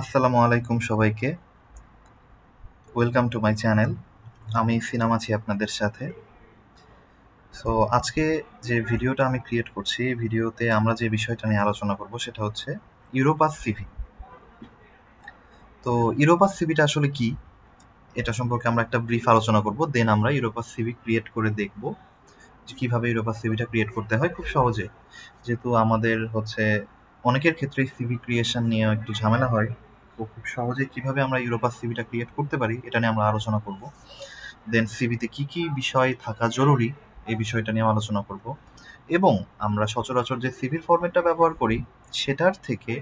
আসসালামু আলাইকুম সবাইকে। Welcome to my channel. আমি সিনাম আছি আপনাদের সাথে। সো আজকে যে ভিডিওটা আমি ক্রিয়েট করছি, এই ভিডিওতে আমরা যে বিষয়টা নিয়ে আলোচনা করব সেটা হচ্ছে ইউরোপাস সিভি। তো ইউরোপাস সিভিটা আসলে কি, এটা সম্পর্কে আমরা একটা ব্রিফ আলোচনা করব। দেন আমরা ইউরোপাস সিভি ক্রিয়েট করে দেখব যে কীভাবে ইউরোপাস সিভিটা ক্রিয়েট করতে হয় খুব সহজে। যেহেতু আমাদের অনেকের ক্ষেত্রেই সিভি ক্রিয়েশন নিয়ে একটু ঝামেলা হয়, তো খুব সহজে কীভাবে আমরা ইউরোপাস সিভিটা ক্রিয়েট করতে পারি এটা নিয়ে আমরা আলোচনা করব। দেন সিভিতে কী কী বিষয় থাকা জরুরি এই বিষয়টা নিয়ে আলোচনা করব, এবং আমরা সচরাচর যে সিভির ফরম্যাটটা ব্যবহার করি সেটার থেকে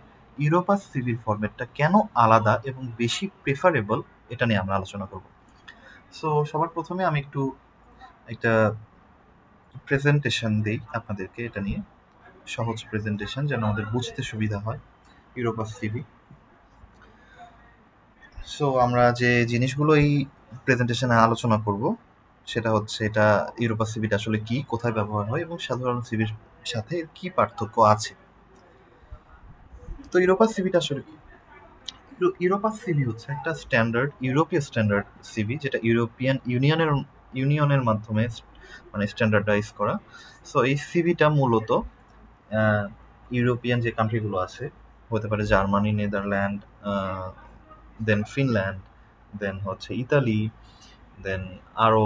ইউরোপাস সিভির ফরম্যাটটা কেন আলাদা এবং বেশি প্রেফারেবল এটা নিয়ে আমরা আলোচনা করব। সো সবার প্রথমে আমি একটা প্রেজেন্টেশন দিই আপনাদেরকে, এটা নিয়ে সহজ প্রেজেন্টেশন যেন আমাদের বুঝতে সুবিধা হয় ইউরোপাস সিভি। সো আমরা যে জিনিসগুলো এই প্রেজেন্টেশনে আলোচনা করব সেটা হচ্ছে এটা ইউরোপাস সিভিটা আসলে কি, কোথায় ব্যবহার হয় এবং সাধারণ সিভির সাথে এর কি পার্থক্য আছে। তো ইউরোপাস সিভিটা আসলে কি? ইউরোপাস সিভি হচ্ছে একটা ইউরোপীয় স্ট্যান্ডার্ড সিভি, যেটা ইউরোপিয়ান ইউনিয়নের মাধ্যমে মানে স্ট্যান্ডার্ডাইজ করা। সো এই সিভিটা মূলত ইউরোপিয়ান যে কান্ট্রিগুলো আছে, হতে পারে জার্মানি, নেদারল্যান্ড, দেন ফিনল্যান্ড, দেন হচ্ছে ইতালি, দেন আরও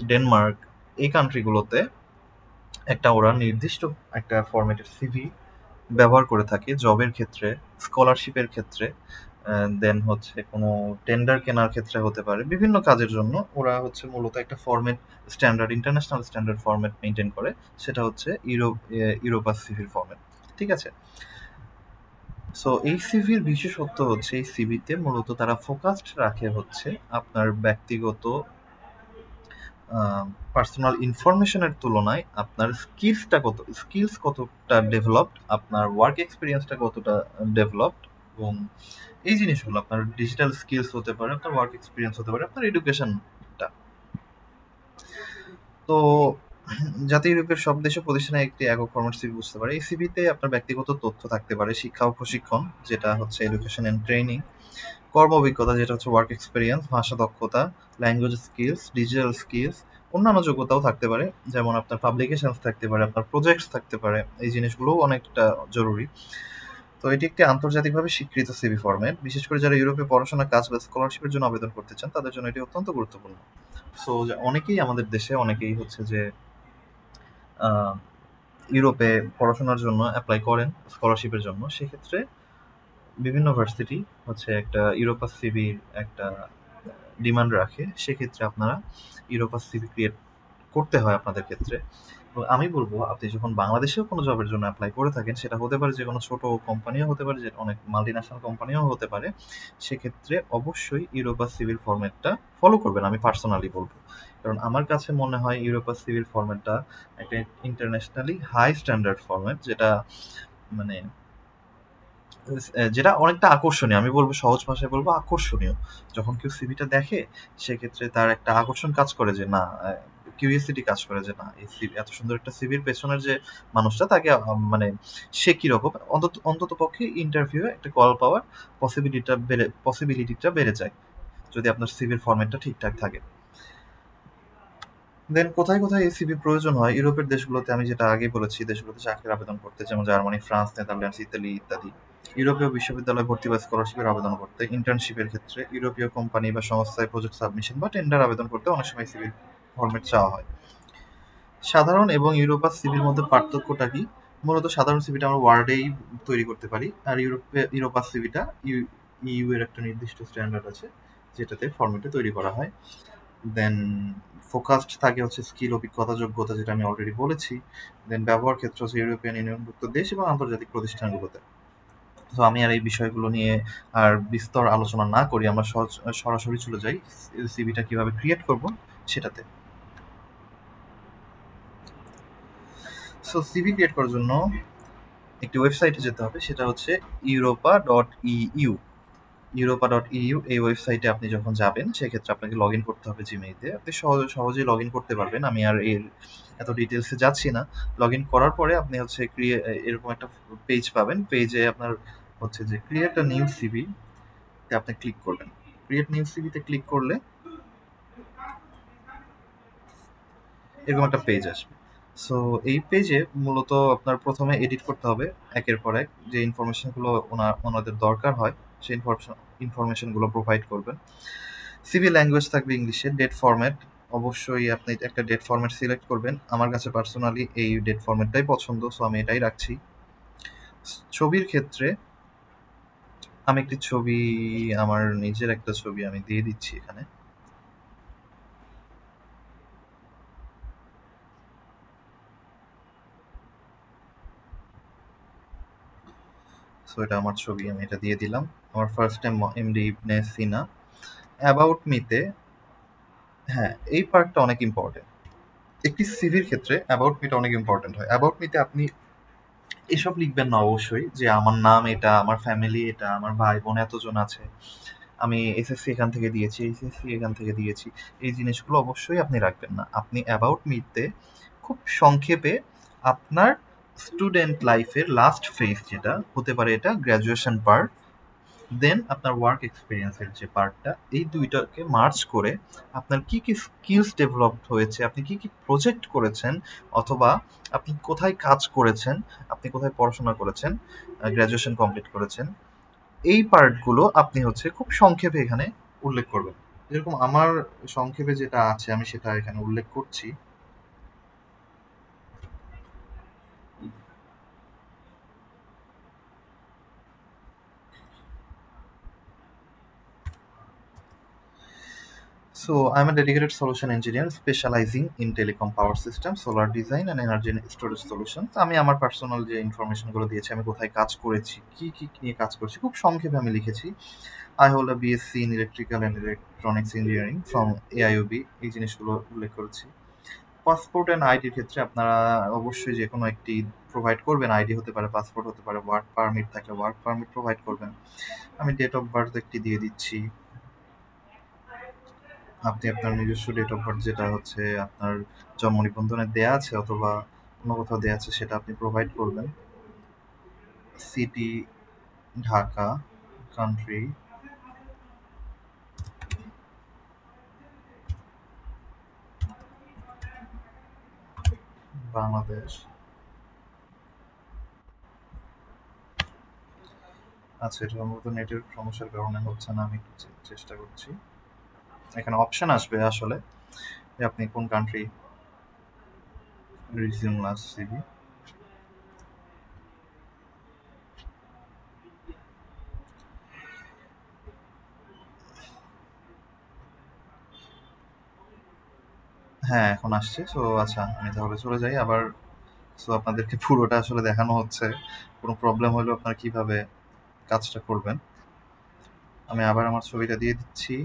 ডেনমার্ক, এই কান্ট্রিগুলোতে ওরা নির্দিষ্ট একটা ফরম্যাটের সিভি ব্যবহার করে থাকে জবের ক্ষেত্রে, স্কলারশিপের ক্ষেত্রে, দেন হচ্ছে কোনো টেন্ডার কেনার ক্ষেত্রে হতে পারে, বিভিন্ন কাজের জন্য ওরা মূলত একটা format international standard format maintain করে। সেটা হচ্ছে ইউরোপাস সিভির ফরম্যাট। ঠিক আছে। সো এই সিভির বিশেষত্ব হচ্ছে এই সিভিতে মূলত তারা ফোকাসড রাখে আপনার ব্যক্তিগত পার্সোনাল ইনফরমেশনের তুলনায় আপনার স্কিলস কতটা ডেভেলপড, আপনার ওয়ার্ক এক্সপিরিয়েন্সটা কতটা ডেভেলপড, এবং এই জিনিসগুলো আপনার ডিজিটাল স্কিলস হতে পারে, আপনার ওয়ার্ক এক্সপিরিয়েন্স হতে পারে, আপনার এডুকেশনটা। তো যাতে ইউরোপের সব দেশ ও প্রতিষ্ঠানে একটি একক ফরম্যাট সিভি বুঝতে পারে, এই সিভিতে আপনার ব্যক্তিগত তথ্য থাকতে পারে, শিক্ষা ও প্রশিক্ষণ যেটা হচ্ছে এডুকেশন অ্যান্ড ট্রেনিং, কর্ম অভিজ্ঞতা যেটা হচ্ছে ওয়ার্ক এক্সপিরিয়েন্স, ভাষা দক্ষতা, ল্যাঙ্গুয়েজ স্কিলস, ডিজিটাল স্কিলস, অন্যান্য যোগ্যতাও থাকতে পারে, যেমন আপনার পাবলিকেশনস থাকতে পারে, আপনার প্রজেক্টস থাকতে পারে। এই জিনিসগুলোও অনেকটা জরুরি। তো এটি একটি আন্তর্জাতিকভাবে স্বীকৃত সিভি ফরম্যাট, বিশেষ করে যারা ইউরোপে পড়াশোনা, কাজ বা স্কলারশিপের জন্য আবেদন করতে চান তাদের জন্য এটি অত্যন্ত গুরুত্বপূর্ণ। সো আমাদের দেশে অনেকেই ইউরোপে পড়াশোনার জন্য অ্যাপ্লাই করেন স্কলারশিপের জন্য। সেক্ষেত্রে বিভিন্ন ভার্সিটি একটা ইউরোপাস সিভির একটা ডিমান্ড রাখে। সেক্ষেত্রে আপনারা ইউরোপাস সিভি ক্রিয়েট করতে হয় আপনাদের ক্ষেত্রে। এবং আমি বলবো, আপনি যখন বাংলাদেশেও কোনো জবের জন্য অ্যাপ্লাই করে থাকেন, সেটা হতে পারে যে কোনো ছোট কোম্পানিও হতে পারে, যে অনেক মাল্টিন্যাশনাল কোম্পানিও হতে পারে, সেক্ষেত্রে অবশ্যই ইউরোপাস সিভির ফরম্যাটটা ফলো করবেন, আমি পার্সোনালি বলবো। কারণ আমার কাছে মনে হয় ইউরোপাস সিভির ফরম্যাটটা একটা ইন্টারন্যাশনালি হাই স্ট্যান্ডার্ড ফরম্যাট, মানে যেটা অনেকটা আকর্ষণীয়। আমি বলবো, সহজ ভাষায় বলবো আকর্ষণীয়। যখন কেউ সিভিটা দেখে সেক্ষেত্রে তার একটা আকর্ষণ কাজ করে, যে না, কিউরিওসিটি কাজ করে, যে না, এই সিভি, এত সুন্দর একটা সিভির পেছনের যে মানুষটা, তাকে মানে সে কিরকম, অন্তত পক্ষে ইন্টারভিউ একটা কল পাওয়ার পসিবিলিটিটা বেড়ে যায় যদি আপনার সিভির ফরম্যাটটা ঠিকঠাক থাকে। দেন কোথায় কোথায় এই সিভি প্রয়োজন হয়? ইউরোপের দেশগুলোতে, আমি যেটা আগে বলেছি, দেশগুলোতে চাকরির আবেদন করতে, যেমন জার্মানি, ফ্রান্স, নেদারল্যান্ডস, ইতালি ইত্যাদি। ইউরোপীয় বিশ্ববিদ্যালয়ে ভর্তি বা স্কলারশিপের আবেদন করতে, ইন্টার্নশিপের ক্ষেত্রে, ইউরোপীয় কোম্পানি বা সংস্থায় প্রজেক্ট সাবমিশন বা টেন্ডার আবেদন করতে অনেক সময় সিভির ফরম্যাট চাওয়া হয়। সাধারণ এবং ইউরোপাস সিভির মধ্যে পার্থক্যটা কি? মূলত সাধারণ সিভিটা আমরা ওয়ার্ডেই তৈরি করতে পারি, আর ইউরোপাস সিভিটা ইউ এর একটা নির্দিষ্ট স্ট্যান্ডার্ড আছে যেটাতে ফরম্যাটে তৈরি করা হয়। দেন ফোকাসড থাকে স্কিল, অভিজ্ঞতা, যোগ্যতা, যেটা আমি অলরেডি বলেছি। দেন ব্যবহার ক্ষেত্র হচ্ছে ইউরোপিয়ান ইউনিয়নভুক্ত দেশ এবং আন্তর্জাতিক প্রতিষ্ঠানগুলোতে। তো আমি আর এই বিষয়গুলো নিয়ে আর বিস্তর আলোচনা না করি, আমরা সরাসরি চলে যাই সিভিটা কিভাবে ক্রিয়েট করব সেটাতে। সো সিভি ক্রিয়েট করার জন্য একটি ওয়েবসাইটে যেতে হবে, সেটা হচ্ছে europa.eu। europa.eu এই ওয়েবসাইটে আপনি যখন যাবেন সেক্ষেত্রে আপনাকে লগ ইন করতে হবে জিমেইল দিয়ে। আপনি সহজেই লগ ইন করতে পারবেন, আমি আর এত ডিটেলসে যাচ্ছি না। লগ ইন করার পরে আপনি এরকম একটা পেজ পাবেন। পেজে আপনার যে ক্রিয়েট আ নিউ সিভি, আপনি ক্লিক করবেন। ক্রিয়েট নিউ সিভিতে ক্লিক করলে এরকম একটা পেজ আসবে। সো এই পেজে মূলত আপনার প্রথমে এডিট করতে হবে একের পর এক, যে ইনফরমেশনগুলো ওনাদের দরকার হয় সেই ইনফরমেশনগুলো প্রোভাইড করবেন। সিভি ল্যাঙ্গুয়েজ থাকবে ইংলিশে। ডেট ফরম্যাট, অবশ্যই আপনি একটা ডেট ফরম্যাট সিলেক্ট করবেন। আমার কাছে পার্সোনালি এই ডেট ফরম্যাটটাই পছন্দ, সো আমি এটাই রাখছি। ছবির ক্ষেত্রে আমি একটি ছবি, আমার নিজের একটা ছবি আমি দিয়ে দিচ্ছি এখানে। সো এটা আমার ছবি, আমি এটা দিয়ে দিলাম। আমার first time MD Ibn Sina. About মিতে, হ্যাঁ এই পার্টটা অনেক ইম্পর্টেন্ট। একটি সিভির ক্ষেত্রে অ্যাবাউট মিটা অনেক ইম্পর্টেন্ট হয়। অ্যাবাউট মিতে আপনি এসব লিখবেন না অবশ্যই যে আমার নাম এটা, আমার ফ্যামিলি এটা, আমার ভাই বোন এতজন আছে, আমি এসএসসি এখান থেকে দিয়েছি, এইচএসসি এখান থেকে দিয়েছি, এই জিনিসগুলো অবশ্যই আপনি রাখবেন না। আপনি অ্যাবাউট মিতে খুব সংক্ষেপে আপনার স্টুডেন্ট লাইফের লাস্ট ফেজ, যেটা হতে পারে এটা গ্র্যাজুয়েশন পার্ট, দেন আপনার ওয়ার্ক এক্সপিরিয়েন্সের যে পার্টটা, এই দুইটাকে মার্জ করে আপনার কি কি স্কিলস ডেভেলপ হয়েছে, আপনি কি কি প্রজেক্ট করেছেন, অথবা আপনি কোথায় কাজ করেছেন, আপনি কোথায় পড়াশোনা করেছেন, গ্র্যাজুয়েশন কমপ্লিট করেছেন, এই পার্টগুলো আপনি হচ্ছে খুব সংক্ষেপে এখানে উল্লেখ করবেন। যেরকম আমার সংক্ষেপে যেটা আছে আমি সেটা এখানে উল্লেখ করছি। So I'm a dedicated solution engineer specializing in telecom power systems, solar design and energy storage solutions. আমি আমার পার্সোনাল যে ইনফরমেশনগুলো দিয়েছি, আমি কোথায় কাজ করেছি, কি কি নিয়ে কাজ করেছি, খুব সংক্ষেপে আমি লিখেছি। I hold a BSc in electrical and electronics engineering from AIUB, এই জিনিসগুলো উল্লেখ করেছি। পাসপোর্ট অ্যান্ড আইডির ক্ষেত্রে আপনারা অবশ্যই যে কোনো একটি প্রোভাইড করবেন। আইডি হতে পারে, পাসপোর্ট হতে পারে, ওয়ার্ক পারমিট থাকলে ওয়ার্ক পারমিট প্রোভাইড করবেন। আমি ডেট অফ বার্থ একটি দিয়ে দিচ্ছি। আপনি আপনার নিজস্ব ডেট অফ বার্থ যেটা হচ্ছে আপনার জন্ম নিবন্ধনে দেয়া আছে অথবা অন্য কোথাও দেয়া আছে সেটা আপনি প্রোভাইড করবেন। City Dhaka, country Bangladesh. আচ্ছা, এটা সম্ভবত নেটের সমস্যার কারণে হচ্ছে না, আমি একটু চেষ্টা করছি। এখানে অপশন আসবে আসলে যে আপনি কোন কান্ট্রি, রিজিউম লাস্ট সিভি। হ্যাঁ এখন আসছে। সো আচ্ছা আমি তাহলে চলে যাই আবার। সো আপনাদেরকে পুরোটা আসলে দেখানো হচ্ছে, কোনো প্রবলেম হলে আপনারা কিভাবে কাজটা করবেন। আমি আবার আমার ছবিটা দিয়ে দিচ্ছি।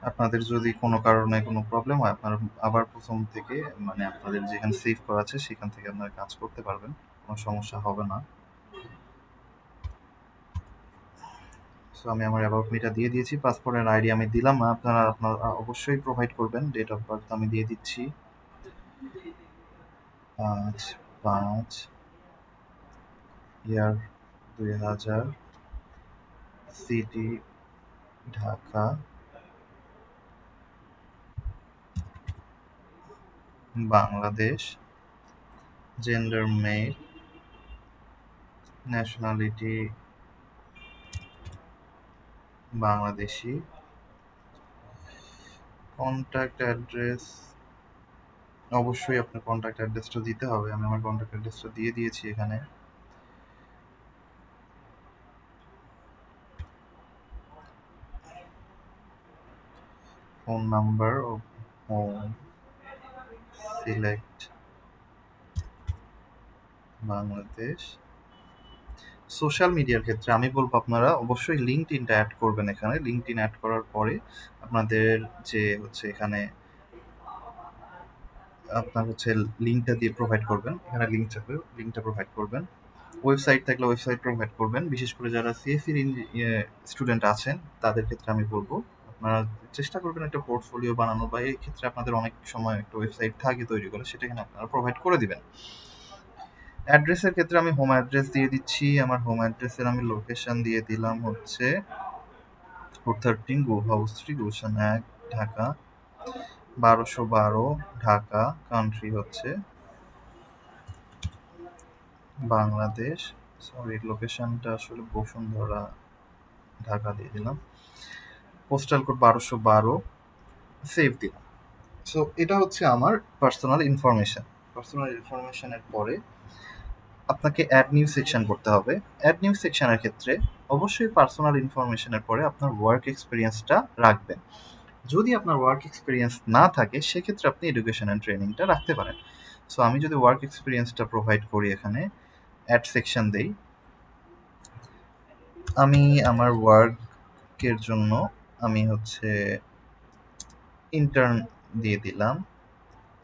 আপনাদের যদি কোনো কারণে কোনো প্রবলেম হয়, আপনারা আবার প্রথম থেকে, মানে আপনাদের যেখানে সেভ করা আছে সেখান থেকে আপনারা কাজ করতে পারবেন, কোনো সমস্যা হবে না। সো আমি আমার অ্যাবাউট মিটা দিয়ে দিয়েছি, পাসপোর্টের আইডি আমি দিলাম না, আপনারা অবশ্যই প্রোভাইড করবেন। ডেট অফ বার্থ আমি দিয়ে দিচ্ছি 5/5, ইয়ার 2000, city Dhaka, Bangladesh, gender mail, nationality Bangladeshi, contact address, অবশ্যই আপনার কন্ট্যাক্ট অ্যাড্রেসটা দিতে হবে। আমি আমার কন্ট্যাক্ট অ্যাড্রেসটা দিয়ে দিয়েছি এখানে। ফোন নাম্বার ও হোম, সিলেক্ট বাংলাদেশ। সোশ্যাল মিডিয়ার ক্ষেত্রে আমি বলবো আপনারা অবশ্যই লিঙ্কডইনটা অ্যাড করবেন এখানে। লিঙ্কডইন অ্যাড করার পরে আপনাদের যে হচ্ছে এখানে আপনার হচ্ছে লিঙ্কটা দিয়ে প্রোভাইড করবেন। এখানে লিঙ্ক থাকবে, লিঙ্কটা প্রোভাইড করবেন। ওয়েবসাইট থাকলে ওয়েবসাইট প্রোভাইড করবেন। বিশেষ করে যারা সিএসসির স্টুডেন্ট আছেন তাদের ক্ষেত্রে আমি বলবো আপনারা চেষ্টা করবেন একটা পোর্টফোলিও বানানো, বা এই ক্ষেত্রে আপনাদের অনেক সময় একটা ওয়েবসাইট থাকে তৈরি করে, সেটা এখানে আপনারা প্রোভাইড করে দিবেন। অ্যাড্রেসের ক্ষেত্রে আমি হোম অ্যাড্রেস দিয়ে দিচ্ছি। আমার হোম অ্যাড্রেসের আমি লোকেশন দিয়ে দিলাম হচ্ছে 413 হাউস 3 গুলশান 1 ঢাকা 1212 ঢাকা, কান্ট্রি হচ্ছে বাংলাদেশ। সরি, লোকেশনটা আসলে বসুন্ধরা ঢাকা দিয়ে দিলাম। পোস্টাল কোড 1212, সেভ দিলাম। সো এটা হচ্ছে আমার পার্সোনাল ইনফরমেশন। পার্সোনাল ইনফরমেশনের পরে আপনাকে অ্যাড নিউ সেকশন করতে হবে। অ্যাড নিউ সেকশনের ক্ষেত্রে অবশ্যই পার্সোনাল ইনফরমেশনের পরে আপনার ওয়ার্ক এক্সপিরিয়েন্সটা রাখবেন। যদি আপনার ওয়ার্ক এক্সপিরিয়েন্স না থাকে সেক্ষেত্রে আপনি এডুকেশন অ্যান্ড ট্রেনিংটা রাখতে পারেন। সো আমি যদি ওয়ার্ক এক্সপিরিয়েন্সটা প্রোভাইড করি, এখানে অ্যাড সেকশন দেই, আমি আমার ওয়ার্কের জন্য আমি হচ্ছে ইন্টার্ন দিয়ে দিলাম।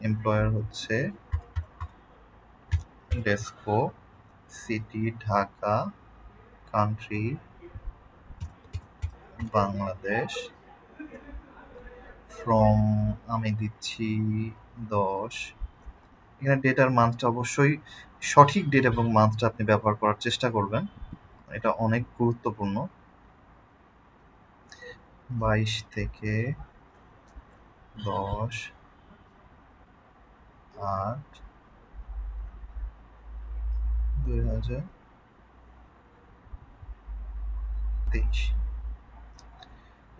এমপ্লয়ার হচ্ছে DESCO, city Dhaka, country Bangladesh, from আমি দিচ্ছি 10। এখানে ডেটার মান্থটা অবশ্যই সঠিক ডেট এবং মান্থটা আপনি ব্যবহার করার চেষ্টা করবেন, এটা অনেক গুরুত্বপূর্ণ। 22 থেকে 10/8/2023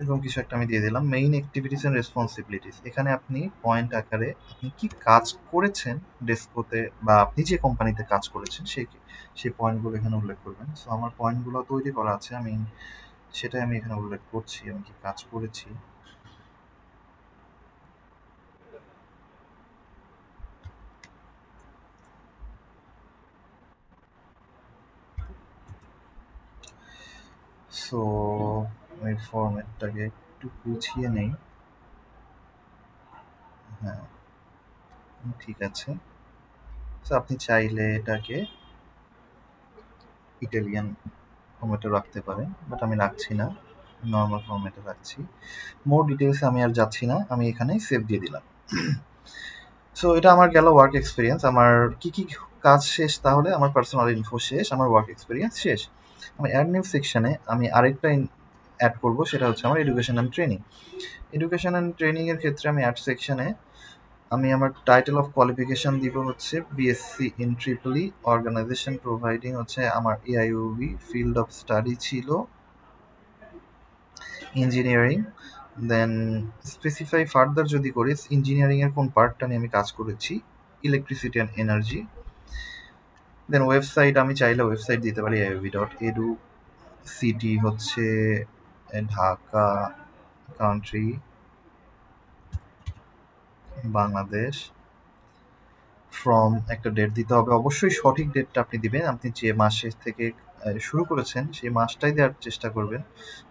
এরকম কিছু একটা আমি দিয়ে দিলাম। মেইন অ্যাক্টিভিটিস অ্যান্ড রেসপন্সিবিলিটিস, এখানে আপনি পয়েন্ট আকারে আপনি কি কাজ করেছেন ডেস্কোতে বা আপনি যে কোম্পানিতে কাজ করেছেন সেই পয়েন্টগুলো এখানে উল্লেখ করবেন। সো আমার পয়েন্টগুলো তৈরি করা আছে, সেটাই আমি এখানে উল্লেখ করছি আমি কি কাজ করেছি। সো আমি ফরম্যাটটাকে একটু গুছিয়ে নেই। হ্যাঁ, ঠিক আছে। সো আপনি চাইলে এটাকে ইটালিয়ান ফরম্যাটে রাখতে পারেন, বাট আমি রাখছি না, নর্মাল ফরম্যাটে রাখছি। মোর ডিটেলসে আমি আর যাচ্ছি না, আমি এখানে সেভ দিয়ে দিলাম। সো এটা আমার গেল ওয়ার্ক এক্সপিরিয়েন্স। আমার কি কি কাজ শেষ, তাহলে আমার পার্সোনাল ইনফো শেষ, আমার ওয়ার্ক এক্সপিরিয়েন্স শেষ। আমি অ্যাড নিউ সেকশনে আমি আরেকটা অ্যাড করব, সেটা হচ্ছে আমার education and training. Education and ট্রেনিংয়ের ক্ষেত্রে আমি অ্যাড সেকশনে আমি আমার টাইটেল অফ কোয়ালিফিকেশন দিব হচ্ছে BSc in triple E, organization providing হচ্ছে আমার এআইইউবি, ফিল্ড অফ স্টাডি ছিল ইঞ্জিনিয়ারিং। দেন স্পেসিফাই ফার্দার যদি করি ইঞ্জিনিয়ারিংয়ের কোন পার্টটা নিয়ে আমি কাজ করেছি, electricity and energy. Then website আমি চাইলে ওয়েবসাইট দিতে পারি aov.edu, সিটি হচ্ছে ঢাকা, কান্ট্রি বাংলাদেশ, ফ্রম একটা ডেট দিতে হবে, অবশ্যই সঠিক ডেটটা আপনি দিবেন, আপনি যে মাসের থেকে শুরু করেছেন সেই মাসটাই দেওয়ার চেষ্টা করবেন।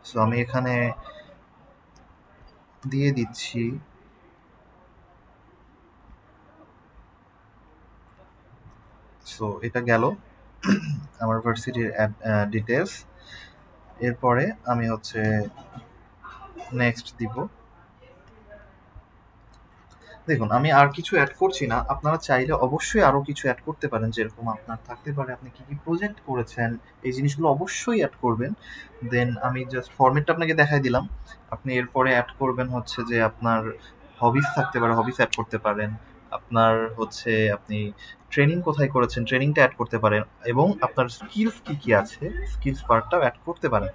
সো আমি এখানে দিয়ে দিচ্ছি সো এটা গেল আমার ভার্সিটির ডিটেলস। এরপরে আমি হচ্ছে নেক্সট দিব। দেখুন আমি আর কিছু অ্যাড করছি না, আপনারা চাইলে অবশ্যই আরও কিছু অ্যাড করতে পারেন, যেরকম আপনার থাকতে পারে আপনি কী কী প্রজেক্ট করেছেন, এই জিনিসগুলো অবশ্যই অ্যাড করবেন। দেন আমি জাস্ট ফরম্যাটটা আপনাকে দেখাই দিলাম। আপনি এরপরে অ্যাড করবেন হচ্ছে যে আপনার হবিস থাকতে পারে, হবিস অ্যাড করতে পারেন। আপনার হচ্ছে আপনি ট্রেনিং কোথায় করেছেন, ট্রেনিংটা অ্যাড করতে পারেন, এবং আপনার স্কিলস কী কী আছে স্কিলস পার্টটাও অ্যাড করতে পারেন।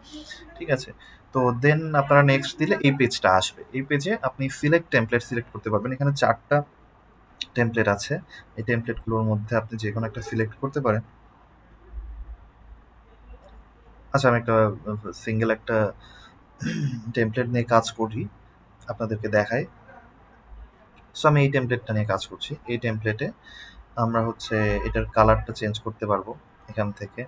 ঠিক আছে, তো দেন আপনারা নেক্সট দিলে এই পেজটা আসবে। এই পেজে আপনি সিলেক্ট টেমপ্লেট সিলেক্ট করতে পারবেন। এখানে 4টা টেমপ্লেট আছে, এই টেমপ্লেটগুলোর মধ্যে আপনি যে কোনো একটা সিলেক্ট করতে পারেন। আচ্ছা, আমি একটা সিঙ্গেল একটা টেমপ্লেট নিয়ে কাজ করি, আপনাদেরকে দেখাই। সো আমি এই টেমপ্লেটটা নিয়ে কাজ করছি। এই টেমপ্লেটে আমরা হচ্ছে এটার কালারটা চেঞ্জ করতে পারবো এখান থেকে।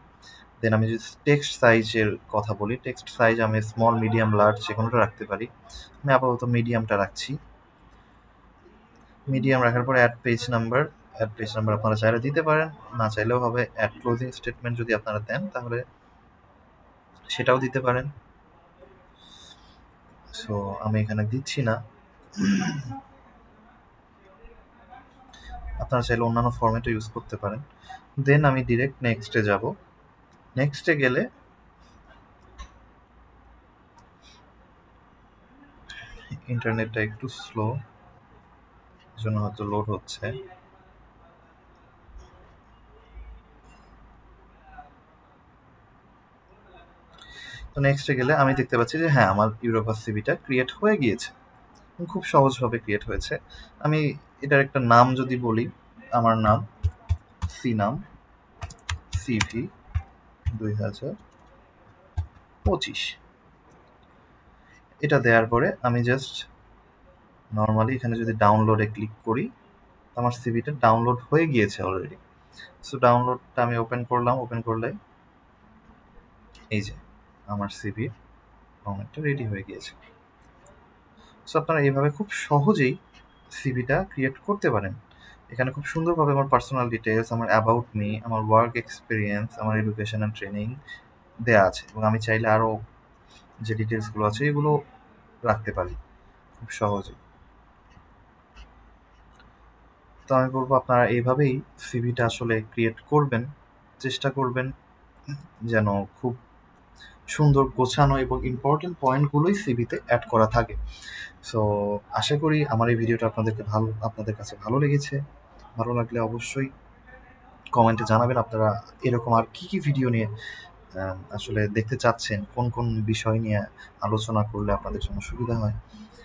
দেন আমি যদি টেক্সট সাইজের কথা বলি, টেক্সট সাইজ আমি স্মল, মিডিয়াম, লার্জ যে কোনোটা রাখতে পারি। আমি আপাতত মিডিয়ামটা রাখছি। মিডিয়াম রাখার পরে অ্যাড পেজ নাম্বার, আপনারা চাইলে দিতে পারেন, না চাইলেও হবে। অ্যাড ক্লোজিং স্টেটমেন্ট যদি আপনারা দেন তাহলে সেটাও দিতে পারেন। সো আমি এখানে দিচ্ছি না, আপনারা চাইলে অন্যান্য ফরম্যাটও ইউজ করতে পারেন। দেন আমি ডিরেক্ট নেক্সটে যাব। নেক্সটে গেলে ইন্টারনেটটা একটু স্লো, জন্য হয়তো লোড হচ্ছে। তো নেক্সটে গেলে আমি দেখতে পাচ্ছি যে হ্যাঁ, আমার ইউরোপাস সিভিটা ক্রিয়েট হয়ে গিয়েছে, খুব সহজভাবে ক্রিয়েট হয়েছে। আমি এটার একটা নাম যদি বলি, আমার নাম সিনাম সিভি 2025, এটা দেওয়ার পরে আমি জাস্ট নর্মালি এখানে যদি ডাউনলোডে ক্লিক করি, আমার সিভিটা ডাউনলোড হয়ে গিয়েছে অলরেডি। সো ডাউনলোডটা আমি ওপেন করলাম, ওপেন করলে এই যে আমার সিভির ফরম্যাটটা রেডি হয়ে গিয়েছে। সো আপনারা এইভাবে খুব সহজেই সিভিটা ক্রিয়েট করতে পারেন। এখানে খুব সুন্দরভাবে আমার পার্সোনাল ডিটেলস, আমার অ্যাবাউট মি, আমার ওয়ার্ক এক্সপিরিয়েন্স, আমার এডুকেশন অ্যান্ড ট্রেনিং দেওয়া আছে, এবং আমি চাইলে আরও যে ডিটেলসগুলো আছে এগুলো রাখতে পারি খুব সহজে। তো আমি বলবো আপনারা এইভাবেই সিভিটা আসলে ক্রিয়েট করবেন, চেষ্টা করবেন যেন খুব সুন্দর গোছানো এবং ইম্পর্টেন্ট পয়েন্টগুলোই সিভিতে অ্যাড করা থাকে। সো আশা করি আমার এই ভিডিওটা আপনাদের কাছে ভালো লেগেছে। ভালো লাগলে অবশ্যই কমেন্টে জানাবেন আপনারা এরকম আর কী ভিডিও নিয়ে আসলে দেখতে চাচ্ছেন, কোন বিষয় নিয়ে আলোচনা করলে আপনাদের জন্য সুবিধা হয়।